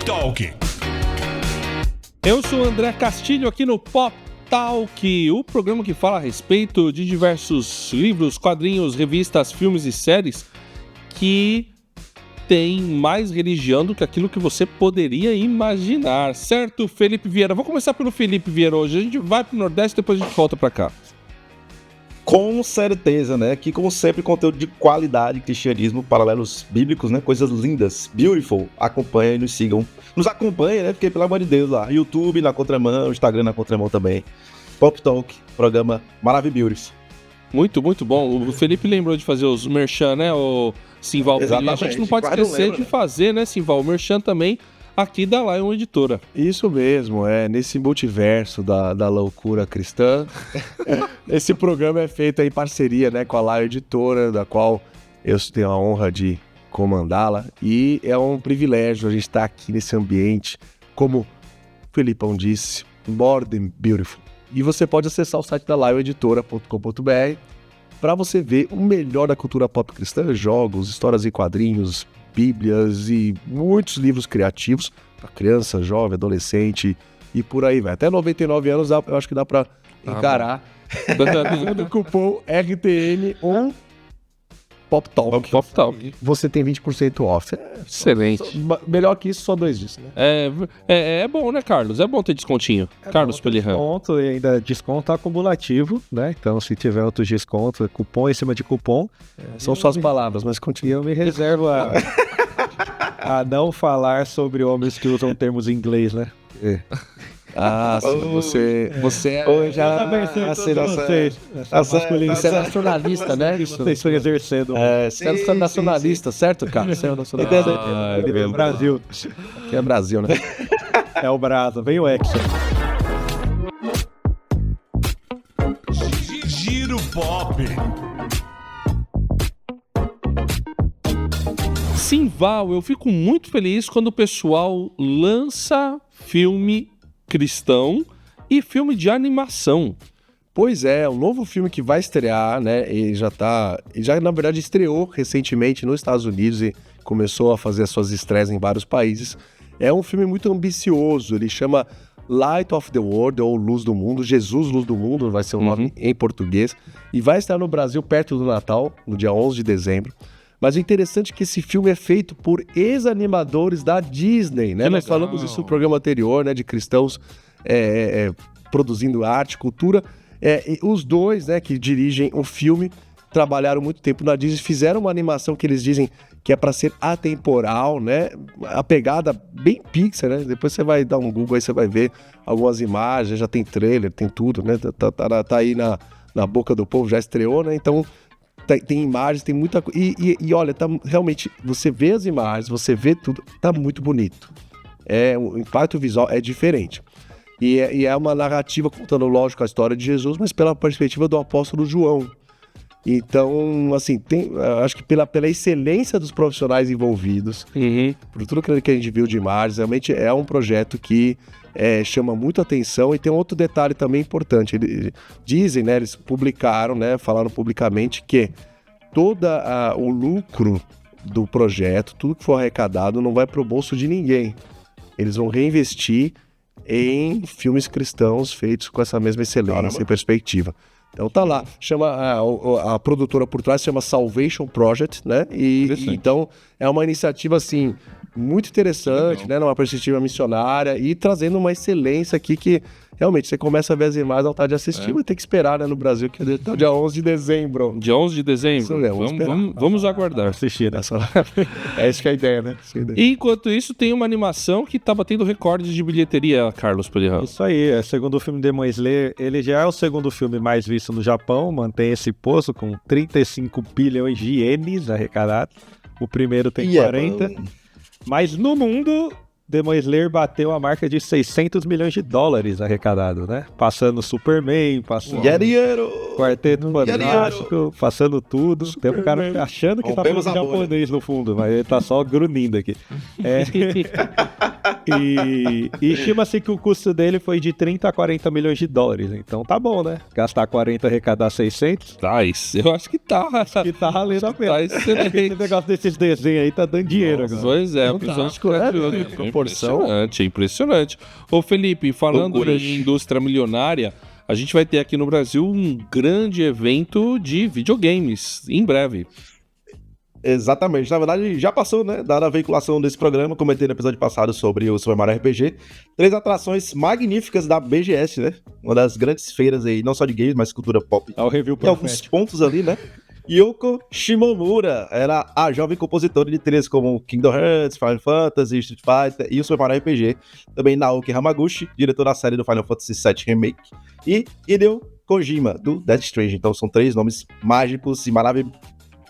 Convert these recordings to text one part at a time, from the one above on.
Talk. Eu sou o André Castilho aqui no Pop Talk, o programa que fala a respeito de diversos livros, quadrinhos, revistas, filmes e séries que tem mais religião do que aquilo que você poderia imaginar, certo, Felipe Vieira? Vou começar pelo Felipe Vieira hoje. A gente vai pro Nordeste e depois a gente volta pra cá. Com certeza, né? Aqui, como sempre, conteúdo de qualidade, cristianismo, paralelos bíblicos, né? Coisas lindas, beautiful. Acompanhem e nos sigam. Nos acompanhem, né? Porque, pelo amor de Deus, lá, YouTube na contramão, Instagram na contramão também. Pop Talk, programa maravilhoso. Muito, muito bom. O Felipe lembrou de fazer os merchan, né, o Simval? Exatamente. A gente não pode esquecer de fazer, né, Simval? O merchan também aqui da Lion Editora. Isso mesmo, nesse multiverso da loucura cristã. Esse programa é feito em parceria, né, com a Lion Editora, da qual eu tenho a honra de comandá-la. E é um privilégio a gente estar aqui nesse ambiente, como o Felipão disse, more than beautiful. E você pode acessar o site da lioneditora.com.br para você ver o melhor da cultura pop cristã, jogos, histórias em quadrinhos, bíblias e muitos livros criativos para criança, jovem, adolescente e por aí vai. Até 99 anos eu acho que dá para encarar. Usando o cupom RTN1 Pop Talk. Pop Talk. Você tem 20% off. Excelente. Melhor que isso, só 2 dias, né? É bom, né, Carlos? É bom ter descontinho. Carlos Pelirran. Desconto e ainda desconto acumulativo, né? Então, se tiver outros descontos, cupom em cima de cupom. São suas palavras, mas continua. Eu me reservo a não falar sobre homens que usam termos em inglês, né? Ah, você é... já Você é nacionalista, né? Vocês estão exercendo. Você é nacionalista, certo, cara? Você é nacionalista. Brasil. Aqui é Brasil, né? É o Brasa, vem o Hexa. Giro Pop. Simval, eu fico muito feliz quando o pessoal lança filme cristão e filme de animação. Pois é, um novo filme que vai estrear, né? E já na verdade estreou recentemente nos Estados Unidos e começou a fazer as suas estreias em vários países. É um filme muito ambicioso, ele chama Light of the World, ou Luz do Mundo, Jesus Luz do Mundo, vai ser o nome em português, e vai estar no Brasil perto do Natal, no dia 11 de dezembro. Mas o interessante é que esse filme é feito por ex-animadores da Disney, né? Nós falamos isso no programa anterior, né? De cristãos produzindo arte, cultura. Os dois, né, que dirigem o filme, trabalharam muito tempo na Disney, fizeram uma animação que eles dizem que é para ser atemporal, né? A pegada bem Pixar, né? Depois você vai dar um Google aí, você vai ver algumas imagens, já tem trailer, tem tudo, né? Tá aí na boca do povo, já estreou, né? Então... Tem imagens, tem muita coisa. E olha, realmente, você vê as imagens, você vê tudo, tá muito bonito. O impacto visual é diferente. E é uma narrativa contando, lógico, a história de Jesus, mas pela perspectiva do apóstolo João. Então, assim, acho que pela excelência dos profissionais envolvidos, por tudo que a gente viu de imagens, realmente é um projeto que chama muito atenção. E tem um outro detalhe também importante. Dizem, né, eles publicaram, né, falaram publicamente que todo o lucro do projeto, tudo que for arrecadado, não vai para o bolso de ninguém. Eles vão reinvestir em filmes cristãos feitos com essa mesma excelência e perspectiva. Então tá lá, chama a produtora por trás, chama Salvation Project, né? E então é uma iniciativa assim muito interessante, né? Numa perspectiva missionária e trazendo uma excelência aqui que realmente você começa a ver as imagens, dá vontade de assistir, mas tem que esperar, né, no Brasil, que é até o dia 11 de dezembro. Dia 11 de dezembro? Isso mesmo, vamos aguardar. Assistir, né? Essa que é a ideia, né? E enquanto isso, tem uma animação que tá batendo recordes de bilheteria, Carlos Pelirran. Isso aí, segundo o filme Demon Slayer, ele já é o segundo filme mais visto no Japão, mantém esse posto com 35 bilhões de ienes arrecadados. O primeiro tem 40. Mas no mundo, Demon Slayer bateu a marca de 600 milhões de dólares arrecadado, né? Passando Superman, passando Quarteto Fantástico, passando tudo. Tem um cara achando que tá falando japonês no fundo, mas ele tá só grunindo aqui. E estima-se que o custo dele foi de 30 a 40 milhões de dólares. Então tá bom, né? Gastar 40 e arrecadar 600. Tá, isso eu acho que tá. Que tá valendo a pena. Tá excelente. Esse negócio desses desenhos aí tá dando dinheiro agora. Pois é, Fantástico, né? Proporção. Impressionante. Ô Felipe, falando em indústria milionária, a gente vai ter aqui no Brasil um grande evento de videogames em breve. Exatamente. Na verdade, já passou, né? Dada a veiculação desse programa, comentei no episódio passado sobre o Super Mario RPG. 3 atrações magníficas da BGS, né? Uma das grandes feiras aí, não só de games, mas cultura pop. Ao review Tem alguns pontos ali, né? Yoko Shimomura era a jovem compositora de trilhas como Kingdom Hearts, Final Fantasy, Street Fighter e o Super Mario RPG. Também Naoki Hamaguchi, diretor da série do Final Fantasy VII Remake. E Hideo Kojima, do Death Stranding. Então são 3 nomes mágicos e maravilhosos,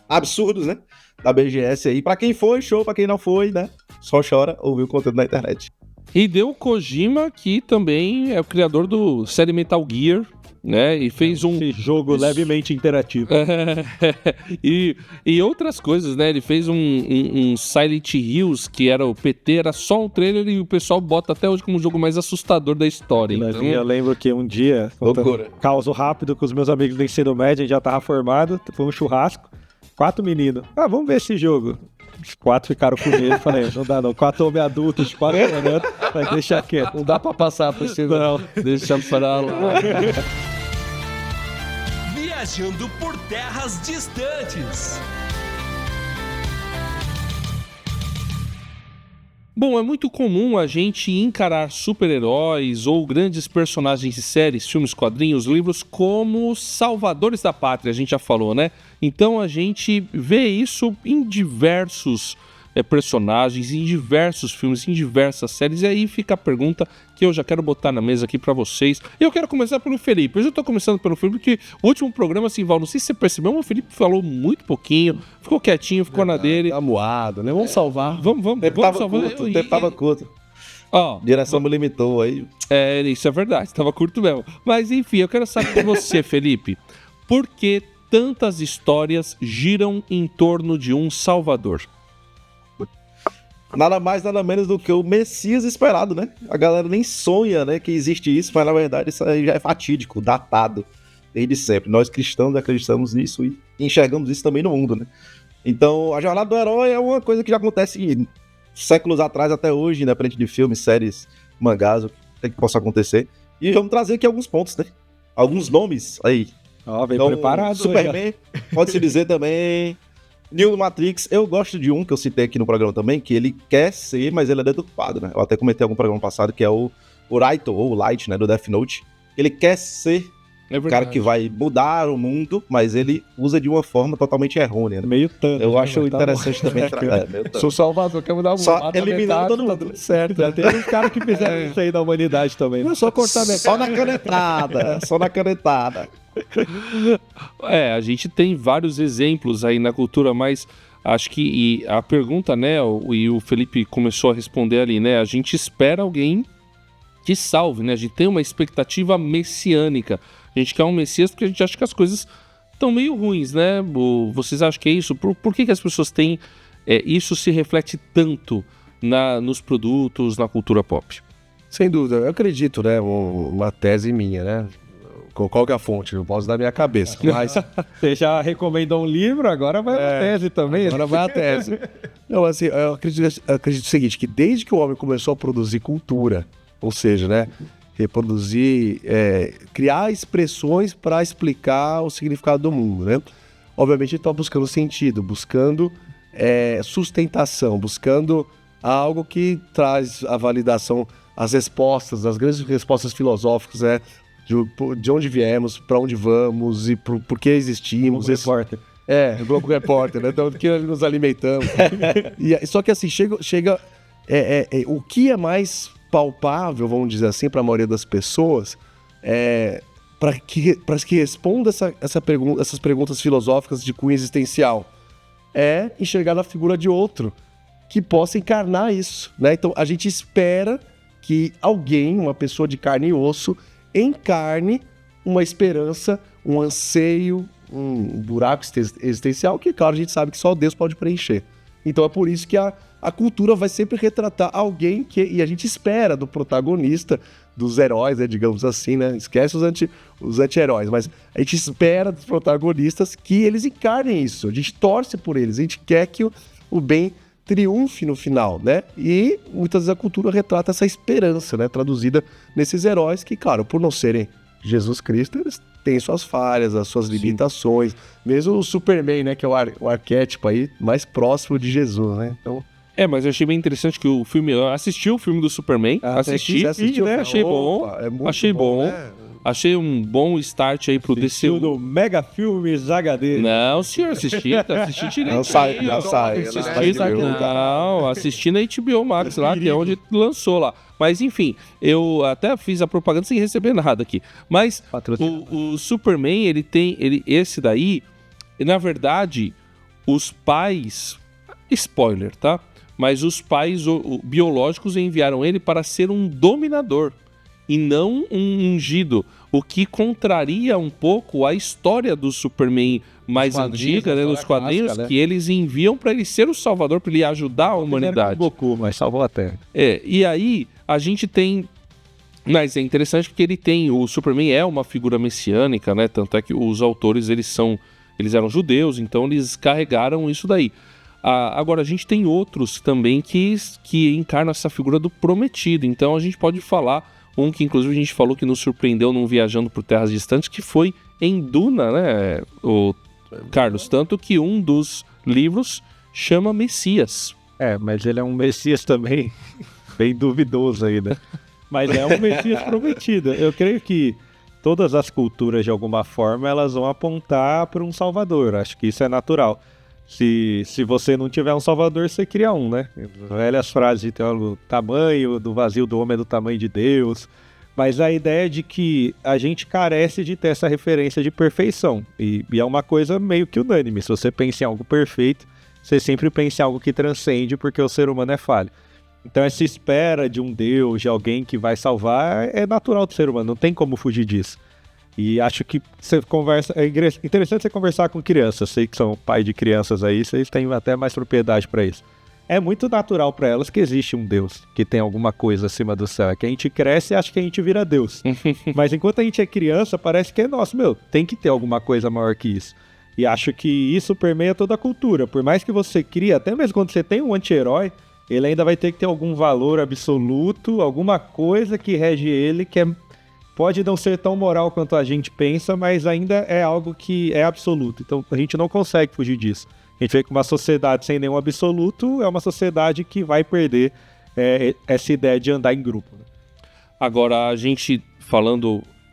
absurdos, né? Da BGS aí. Pra quem foi, show. Pra quem não foi, né? Só chora ouvir o conteúdo na internet. Hideo Kojima, que também é o criador do série Metal Gear, né? E fez Esse jogo levemente interativo. E outras coisas, né? Ele fez um Silent Hills, que era o PT, era só um trailer e o pessoal bota até hoje como o jogo mais assustador da história. Então... Eu lembro que um dia, caos rápido com os meus amigos do ensino médio, a gente já tava formado, foi um churrasco, 4 meninos. Vamos ver esse jogo. Os 4 ficaram com medo, falei, não dá não, 4 homens adultos, 4 olhando, vai deixar quieto. Não dá pra passar por esse... Não, deixa pra lá. Viajando por terras distantes. Bom, é muito comum a gente encarar super-heróis ou grandes personagens de séries, filmes, quadrinhos, livros como salvadores da pátria, a gente já falou, né? Então a gente vê isso em diversos personagens, em diversos filmes, em diversas séries, e aí fica a pergunta que eu já quero botar na mesa aqui pra vocês. Eu quero começar pelo Felipe. Eu já tô começando pelo Felipe, porque o último programa, assim, Val, não sei se você percebeu, mas o Felipe falou muito pouquinho, ficou quietinho, ficou na dele. Tá moado, né? Vamos salvar. Vamos salvar. O tempo tava curto. Ó, Direção me limitou aí. Isso é verdade, tava curto mesmo. Mas enfim, eu quero saber de você, Felipe, por que tantas histórias giram em torno de um Salvador? Nada mais, nada menos do que o Messias esperado, né? A galera nem sonha, né, que existe isso, mas na verdade isso aí já é fatídico, datado, desde sempre. Nós cristãos acreditamos nisso e enxergamos isso também no mundo, né? Então, a jornada do herói é uma coisa que já acontece séculos atrás até hoje, independente de filmes, séries, mangás, o que possa acontecer. E vamos trazer aqui alguns pontos, né? Alguns nomes aí. Bem então, preparado. Superman, pode-se dizer também... Neo do Matrix, eu gosto de um que eu citei aqui no programa também, que ele quer ser, mas ele é deturpado, né? Eu até comentei em algum programa passado, que é o Raito, ou o Light, né, do Death Note. Ele quer ser o cara que vai mudar o mundo, mas ele usa de uma forma totalmente errônea, né? Meio tanto. Eu acho interessante também. Sou Salvador, quer mudar o mundo. Só eliminando todo mundo. Tá tudo certo. Já tem uns caras que fizeram isso aí da humanidade também. Não é só cortar minha Só na canetada, só na canetada. A gente tem vários exemplos aí na cultura, mas acho que a pergunta, né, e o Felipe começou a responder ali, né, a gente espera alguém que salve, né, a gente tem uma expectativa messiânica, a gente quer um Messias porque a gente acha que as coisas estão meio ruins, né, vocês acham que é isso? Por que as pessoas têm, isso se reflete tanto nos produtos, na cultura pop? Sem dúvida, eu acredito, né, uma tese minha, né. Qual que é a fonte? Eu posso dar da minha cabeça, mas... Você já recomendou um livro, agora vai a tese também. Agora vai a tese. Não, assim, eu acredito o seguinte, que desde que o homem começou a produzir cultura, ou seja, né, reproduzir, criar expressões para explicar o significado do mundo, né? Obviamente ele está buscando sentido, buscando sustentação, buscando algo que traz a validação, as respostas, as grandes respostas filosóficas, né? De onde viemos, para onde vamos e por que existimos. Globo Repórter. O Globo Repórter, né? Então, do que nos alimentamos. Só que assim, chega o que é mais palpável, vamos dizer assim, para a maioria das pessoas, para que responda essas perguntas filosóficas de cunho existencial, é enxergar na figura de outro que possa encarnar isso, né? Então, a gente espera que alguém, uma pessoa de carne e osso, encarne uma esperança, um anseio, um buraco existencial que, claro, a gente sabe que só Deus pode preencher. Então é por isso que a a cultura vai sempre retratar alguém que... E a gente espera do protagonista, dos heróis, né, digamos assim, né? Esquece os anti-heróis, mas a gente espera dos protagonistas que eles encarnem isso. A gente torce por eles, a gente quer que o bem triunfe no final, né? E muitas vezes a cultura retrata essa esperança, né? Traduzida nesses heróis que, claro, por não serem Jesus Cristo, eles têm suas falhas, as suas limitações. Mesmo o Superman, né? Que é o arquétipo aí mais próximo de Jesus, né? Então... Mas eu achei bem interessante que o filme... Eu assisti o filme do Superman, assisti, assistiu, achei bom, achei bom. né? Achei um bom start aí pro DCU. do Mega Filmes HD. Não, senhor, assisti direito. Não sai. Não, assisti na HBO Max lá, que é onde lançou lá. Mas enfim, eu até fiz a propaganda sem receber nada aqui. Mas o Superman, esse daí, na verdade, os pais... Spoiler, tá? Mas os pais biológicos enviaram ele para ser um dominador e não um ungido, o que contraria um pouco a história do Superman mais antiga, né, nos quadrinhos, clássica, né? Que eles enviam para ele ser o salvador, para ele ajudar a humanidade. Goku, mas salvou a Terra. E aí a gente tem... Mas é interessante porque o Superman é uma figura messiânica, né? Tanto é que os autores, eles eram judeus, então eles carregaram isso daí. Agora, a gente tem outros também que encarnam essa figura do prometido. Então, a gente pode falar, um que inclusive a gente falou que nos surpreendeu num Viajando por Terras Distantes, que foi em Duna, né, o Carlos? Tanto que um dos livros chama Messias. Mas ele é um Messias também bem duvidoso aí, né? Mas é um Messias prometido. Eu creio que todas as culturas, de alguma forma, elas vão apontar para um Salvador. Acho que isso é natural. Se você não tiver um salvador, você cria um, né? Velhas frases de teólogo, tamanho do vazio do homem é do tamanho de Deus. Mas a ideia é de que a gente carece de ter essa referência de perfeição. E é uma coisa meio que unânime. Se você pensa em algo perfeito, você sempre pensa em algo que transcende, porque o ser humano é falho. Então essa espera de um Deus, de alguém que vai salvar, é natural do ser humano, não tem como fugir disso. E acho que é interessante você conversar com crianças. Sei que são pai de crianças aí, vocês têm até mais propriedade para isso. É muito natural para elas que existe um Deus, que tem alguma coisa acima do céu. É que a gente cresce e acha que a gente vira Deus. Mas enquanto a gente é criança, parece que é nosso. Tem que ter alguma coisa maior que isso. E acho que isso permeia toda a cultura. Por mais que você crie, até mesmo quando você tem um anti-herói, ele ainda vai ter que ter algum valor absoluto, alguma coisa que rege ele, que pode não ser tão moral quanto a gente pensa, mas ainda é algo que é absoluto. Então a gente não consegue fugir disso. A gente vê que uma sociedade sem nenhum absoluto é uma sociedade que vai perder essa ideia de andar em grupo. Agora, a gente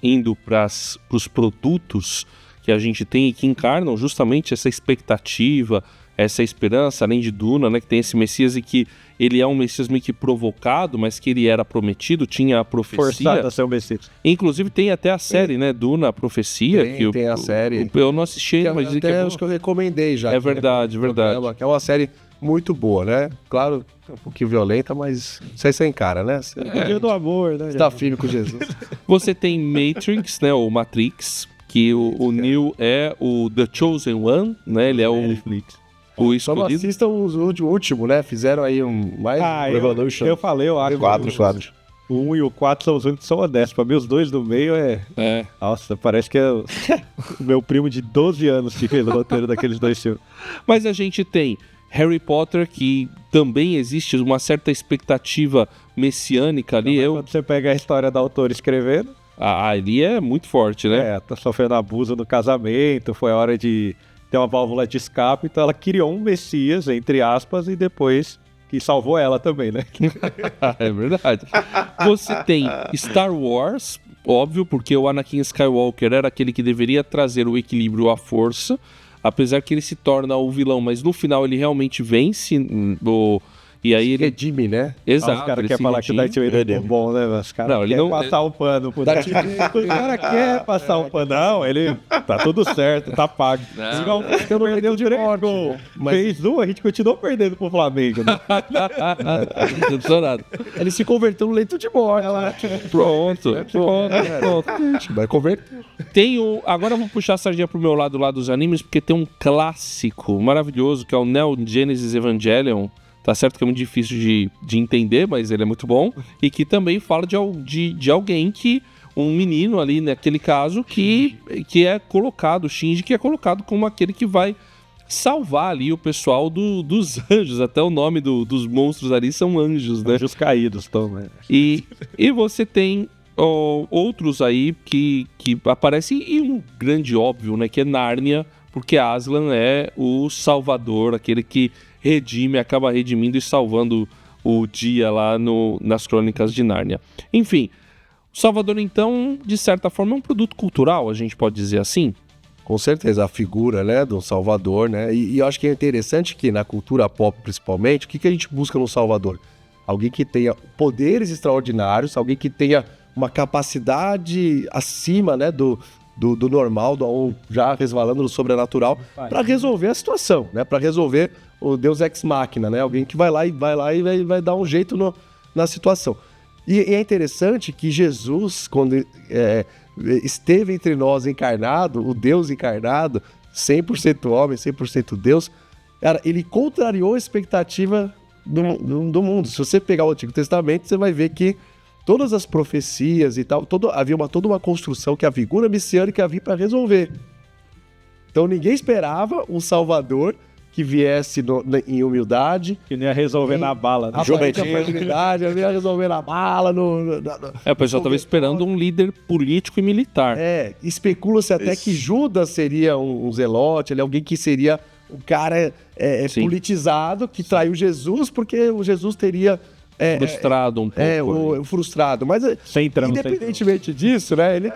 indo para os produtos que a gente tem e que encarnam justamente essa expectativa, essa esperança, além de Duna, né, que tem esse Messias e que ele é um Messias meio que provocado, mas que ele era prometido, tinha a profecia. Forçado a ser um Messias. Inclusive tem até a série, né, Duna, a profecia. Tem a série. Eu não assisti ainda, mas dizem que é acho que eu recomendei já. É verdade, verdade. Que é uma série muito boa, né? Claro, um pouquinho violenta, mas isso aí você encara, né? Dia do amor, né? Você tá firme com Jesus. Você tem Matrix, né, ou Matrix, que o Neo é o The Chosen One, né, ele é o Netflix. O Só não escolhido. assistam o último, né? Fizeram aí Revolution. Eu falei, eu acho. 4. O 1 e o 4 são os únicos que são honestos. Pra mim, os dois do meio É. Nossa, parece que é o meu primo de 12 anos que fez o roteiro daqueles dois filmes. Mas a gente tem Harry Potter, que também existe uma certa expectativa messiânica ali. Quando você pega a história da autora escrevendo... Ali é muito forte, né? Tá sofrendo abuso no casamento, foi a hora de ter uma válvula de escape, então ela criou um Messias, entre aspas, e depois que salvou ela também, né? É verdade. Você tem Star Wars, óbvio, porque o Anakin Skywalker era aquele que deveria trazer o equilíbrio à força, apesar que ele se torna o vilão, mas no final ele realmente vence e aí ele... Redime, né? Exato. Os caras querem falar que o Darth Vader é bom, né? Os caras querem passar o pano pro Darth Vader. Os caras querem passar o pano. Não, ele tá tudo certo, tá pago. Igual eu não perdeu direito. Fez a gente continuou perdendo pro Flamengo. Né? Ele se converteu no leito de morte. Pronto. Vai converter. Agora eu vou puxar a sardinha pro meu lado lá dos animes, porque tem um clássico maravilhoso, que é o Neon Genesis Evangelion, Tá certo que é muito difícil de entender, mas ele é muito bom. E que também fala de alguém que... Um menino ali, naquele caso, que é colocado, Shinji, que é colocado como aquele que vai salvar ali o pessoal dos anjos. Até o nome dos monstros ali são anjos, né? Anjos caídos, né? E você tem outros aí que aparecem, e um grande óbvio, né? Que é Nárnia, porque Aslan é o salvador, aquele que acaba redimindo e salvando o dia lá nas Crônicas de Nárnia. Enfim... O Salvador, então, de certa forma, é um produto cultural, a gente pode dizer assim? Com certeza, a figura, né, do Salvador, né? E eu acho que é interessante que na cultura pop, principalmente, o que a gente busca no Salvador? Alguém que tenha poderes extraordinários, alguém que tenha uma capacidade acima, né, do normal, ou já resvalando no sobrenatural, para resolver a situação, né? Para resolver o Deus Ex Machina, né? Alguém que vai lá e vai dar um jeito na situação. E é interessante que Jesus, quando esteve entre nós encarnado, o Deus encarnado, 100% homem, 100% Deus, cara, ele contrariou a expectativa do mundo. Se você pegar o Antigo Testamento, você vai ver que todas as profecias e tal, havia toda uma construção que a figura messiânica havia para resolver. Então ninguém esperava um Salvador que viesse em humildade. Que não ia resolver na bala. Não ia resolver na bala. O pessoal estava esperando um líder político e militar. Especula-se até que Judas seria um zelote, alguém que seria um cara politizado, que traiu Jesus, porque o Jesus teria... frustrado um pouco. Frustrado. Mas, independentemente disso, né, ele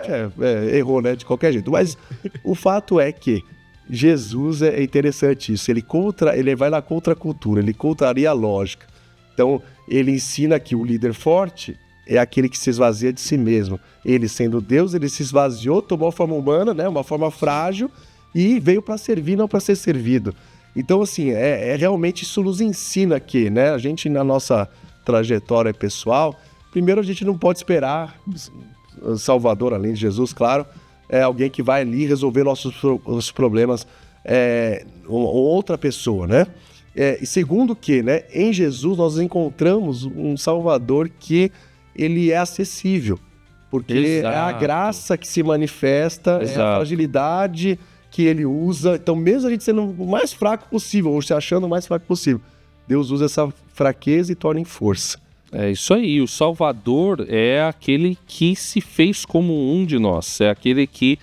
errou, né, de qualquer jeito. Mas o fato é que Jesus é interessante isso, ele vai na contracultura, ele contraria a lógica. Então, ele ensina que o líder forte é aquele que se esvazia de si mesmo. Ele, sendo Deus, ele se esvaziou, tomou a forma humana, né, uma forma frágil, e veio para servir, não para ser servido. Então, assim, realmente isso nos ensina que, né, a gente, na nossa trajetória pessoal, primeiro a gente não pode esperar Salvador, além de Jesus, claro, é alguém que vai ali resolver nossos problemas, outra pessoa, né? E segundo que, né, em Jesus nós encontramos um Salvador que ele é acessível, porque Exato. é a graça que se manifesta, Exato. é a fragilidade que ele usa. Então, mesmo a gente sendo o mais fraco possível, ou se achando o mais fraco possível, Deus usa essa fraqueza e torna em força. É isso aí, o Salvador é aquele que se fez como um de nós, é aquele que,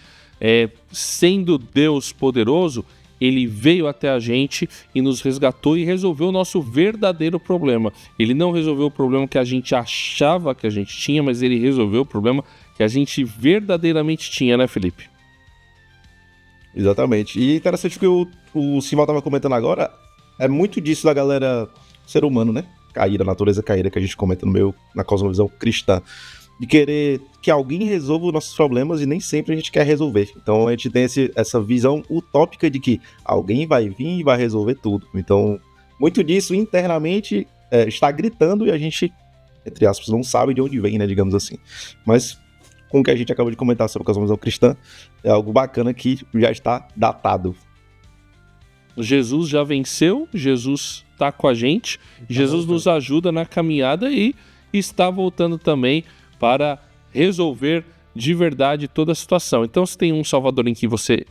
sendo Deus poderoso, ele veio até a gente e nos resgatou e resolveu o nosso verdadeiro problema. Ele não resolveu o problema que a gente achava que a gente tinha, mas ele resolveu o problema que a gente verdadeiramente tinha, né, Felipe? Exatamente. E interessante que o Simão estava comentando agora, é muito disso da galera, ser humano, né? Caída, natureza caída, que a gente comenta na cosmovisão cristã, de querer que alguém resolva os nossos problemas e nem sempre a gente quer resolver. Então a gente tem essa visão utópica de que alguém vai vir e vai resolver tudo. Então, muito disso internamente está gritando e a gente, entre aspas, não sabe de onde vem, né, digamos assim. Mas com o que a gente acabou de comentar sobre a cosmovisão cristã, é algo bacana que já está datado. Jesus já venceu, Jesus está com a gente, Jesus nos ajuda na caminhada e está voltando também para resolver de verdade toda a situação. Então, se tem um Salvador em que você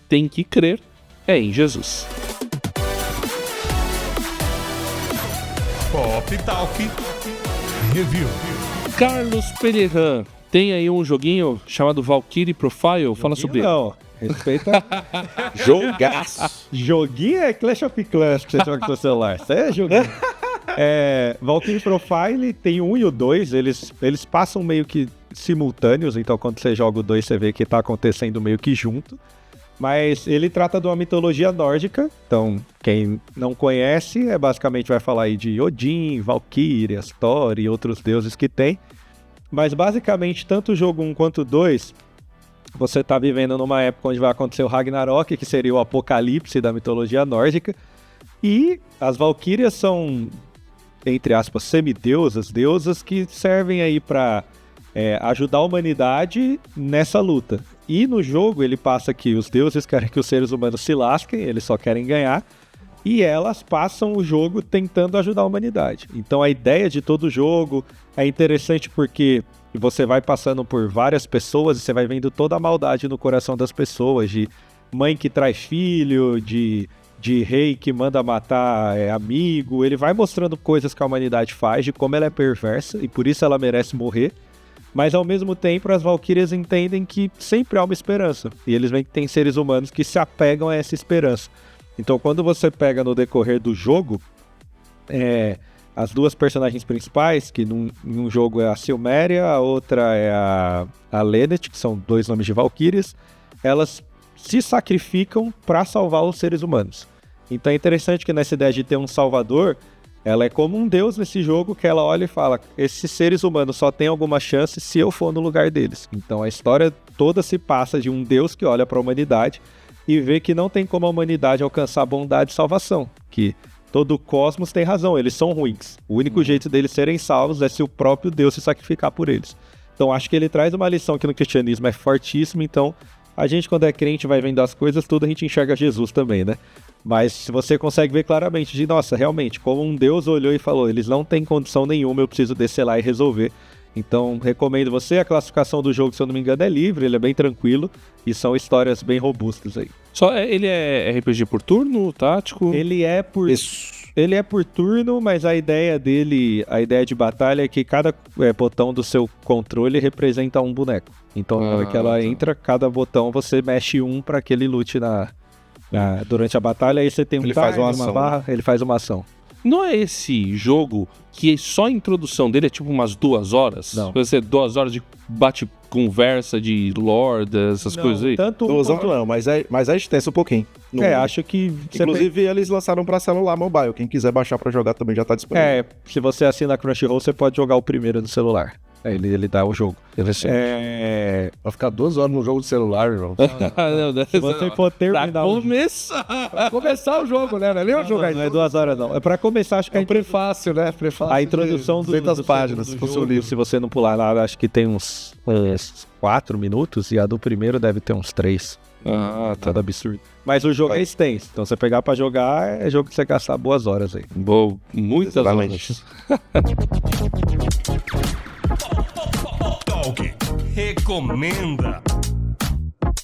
tem que crer, é em Jesus. Pop Talk Review. Carlos Pellerin, tem aí um joguinho chamado Valkyrie Profile? Fala sobre ele. Não, respeita. Jogaço! Joguinho é Clash of Clans que você joga com seu celular. Isso é joguinho. Valkyrie Profile tem o 1 e o 2, eles passam meio que simultâneos, então quando você joga o 2 você vê que tá acontecendo meio que junto. Mas ele trata de uma mitologia nórdica, então quem não conhece basicamente vai falar aí de Odin, Valkyrias, Thor e outros deuses que tem. Mas basicamente tanto o jogo 1 quanto o 2, você tá vivendo numa época onde vai acontecer o Ragnarok, que seria o apocalipse da mitologia nórdica. E as Valkyrias são, entre aspas, semideusas, deusas que servem aí pra ajudar a humanidade nessa luta. E no jogo ele passa que os deuses querem que os seres humanos se lasquem, eles só querem ganhar. e elas passam o jogo tentando ajudar a humanidade. Então a ideia de todo o jogo é interessante porque você vai passando por várias pessoas e você vai vendo toda a maldade no coração das pessoas, de mãe que traz filho, de rei que manda matar amigo. Ele vai mostrando coisas que a humanidade faz, de como ela é perversa e por isso ela merece morrer. Mas ao mesmo tempo as Valquírias entendem que sempre há uma esperança. E eles veem que tem seres humanos que se apegam a essa esperança. Então quando você pega no decorrer do jogo, as duas personagens principais, que em um jogo é a Silméria, a outra é a Lenneth, que são dois nomes de Valquírias, elas se sacrificam para salvar os seres humanos. Então é interessante que nessa ideia de ter um salvador, ela é como um deus nesse jogo, que ela olha e fala, esses seres humanos só têm alguma chance se eu for no lugar deles. Então a história toda se passa de um deus que olha para a humanidade e vê que não tem como a humanidade alcançar bondade e salvação, que todo o cosmos tem razão, eles são ruins. O único jeito deles serem salvos é se o próprio Deus se sacrificar por eles. Então acho que ele traz uma lição que no cristianismo é fortíssima, então a gente quando é crente vai vendo as coisas, tudo a gente enxerga Jesus também, né? Mas se você consegue ver claramente de, nossa, realmente, como um Deus olhou e falou, eles não têm condição nenhuma, eu preciso descer lá e resolver. Então, recomendo você, a classificação do jogo, se eu não me engano, é livre, ele é bem tranquilo, e são histórias bem robustas aí. Ele é RPG por turno, tático? Ele é por turno, mas a ideia dele, a ideia de batalha é que cada botão do seu controle representa um boneco. Então, na hora que ela entra, cada botão você mexe um para que ele lute durante a batalha, aí você tem Ele faz uma ação, barra, ele faz uma ação. Não é esse jogo que só a introdução dele é tipo umas 2 horas? Não. Vai ser 2 horas de bate-conversa, de lore, essas coisas aí? Tanto 2 anos não, mas é extenso um pouquinho. acho que... Inclusive, eles lançaram pra celular mobile. Quem quiser baixar pra jogar também já tá disponível. Se você assina a Crunchyroll, você pode jogar o primeiro no celular. Ele dá o jogo. Vai ficar 2 horas no jogo de celular, irmão. Se você for terminar Pra o jogo. Pra começar o jogo, né? Não é nem o jogo aí. Não é 2 horas, não. É pra começar, acho que É um prefácio, né? Prefácio a introdução de 200 páginas, do se fosse um jogo, livro. se você não pular nada, acho que tem uns 4 minutos, e a do primeiro deve ter uns 3. Ah, tá. Nada absurdo. Mas o jogo é extenso, então você pegar pra jogar, é jogo que você gastar boas horas aí. Bom, muitas Exatamente. horas. Talk recomenda.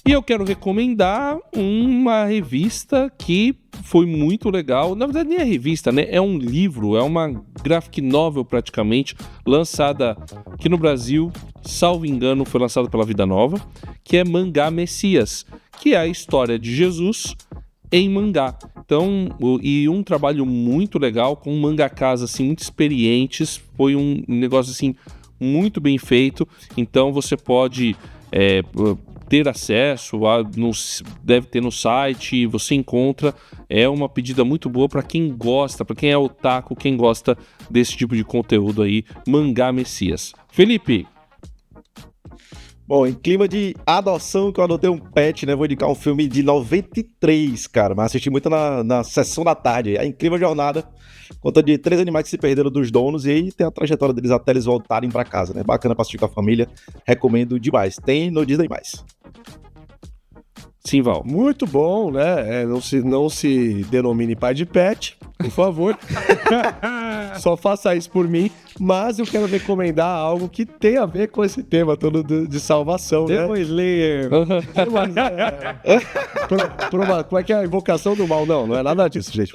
E eu quero recomendar uma revista que foi muito legal. Na verdade, nem é revista, né? É um livro, é uma graphic novel praticamente, lançada aqui no Brasil, salvo engano, foi lançada pela Vida Nova, que é Mangá Messias, que é a história de Jesus em mangá. Então, e um trabalho muito legal, com mangakas assim, muito experientes, foi um negócio assim, muito bem feito. Então você pode ter acesso, deve ter no site, você encontra. É uma pedida muito boa para quem gosta, para quem é otaku, quem gosta desse tipo de conteúdo aí, Mangá Messias. Felipe. Bom, em clima de adoção, que eu adotei um pet, né? Vou indicar um filme de 93, cara, mas assisti muito na sessão da tarde. A Incrível Jornada conta de 3 animais que se perderam dos donos e aí tem a trajetória deles até eles voltarem pra casa, né? Bacana pra assistir com a família, recomendo demais. Tem no Disney+. Sim, Val. Muito bom, né? Não se denomine pai de pet, por favor. Só faça isso por mim. Mas eu quero recomendar algo que tem a ver com esse tema todo de salvação, né? Demon Slayer. Como é que é a invocação do mal? Não é nada disso, gente.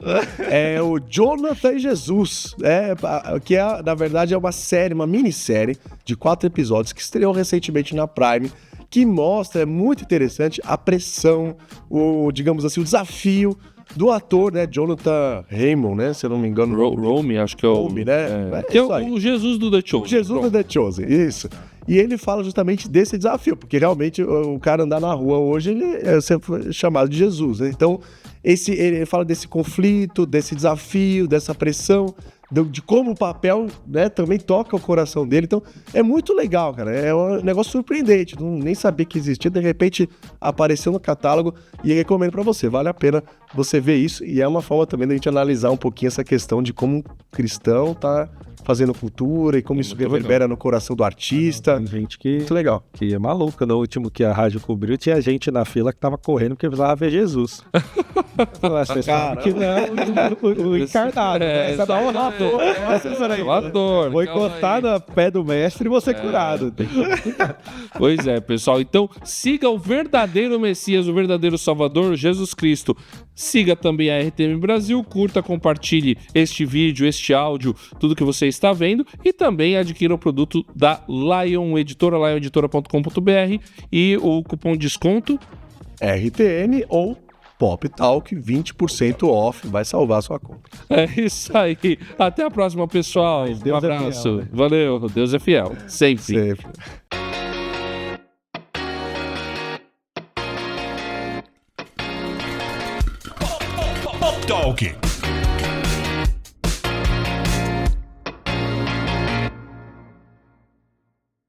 É o Jonathan e Jesus, que na verdade é uma série, uma minissérie de 4 episódios que estreou recentemente na Prime, que mostra, é muito interessante, a pressão, digamos assim, o desafio do ator, né, Jonathan Raymond, né, se eu não me engano. Rome, acho que é o... Rome, né? Que é o Jesus do The Chosen. Jesus do The Chosen, isso. E ele fala justamente desse desafio, porque realmente o cara andar na rua hoje, ele é sempre chamado de Jesus, né? Então, ele fala desse conflito, desse desafio, dessa pressão de como o papel, né, também toca o coração dele. Então, é muito legal, cara. É um negócio surpreendente. Nem sabia que existia, de repente apareceu no catálogo e recomendo pra você. Vale a pena você ver isso e é uma forma também da gente analisar um pouquinho essa questão de como um cristão tá fazendo cultura e como isso reverbera no coração do artista. Tem gente que, Muito legal. que é maluca. No último que a rádio cobriu, tinha gente na fila que tava correndo porque precisava ver Jesus. Você sabe que não é o encarnado. É, Essa dá um ator. O ator. Vou calma encostar aí. no pé do mestre e vou ser curado. Pois é, pessoal. Então, siga o verdadeiro Messias, o verdadeiro Salvador, Jesus Cristo. Siga também a RTM Brasil, curta, compartilhe este vídeo, este áudio, tudo que você está vendo e também adquira o produto da Lion Editora, lioneditora.com.br e o cupom de desconto RTN ou Pop Talk, 20% off, vai salvar a sua compra. é isso aí. Até a próxima, pessoal. Mas Um Deus é abraço. fiel, né? Valeu. Deus é fiel. Sempre. Sempre. Pop Talk.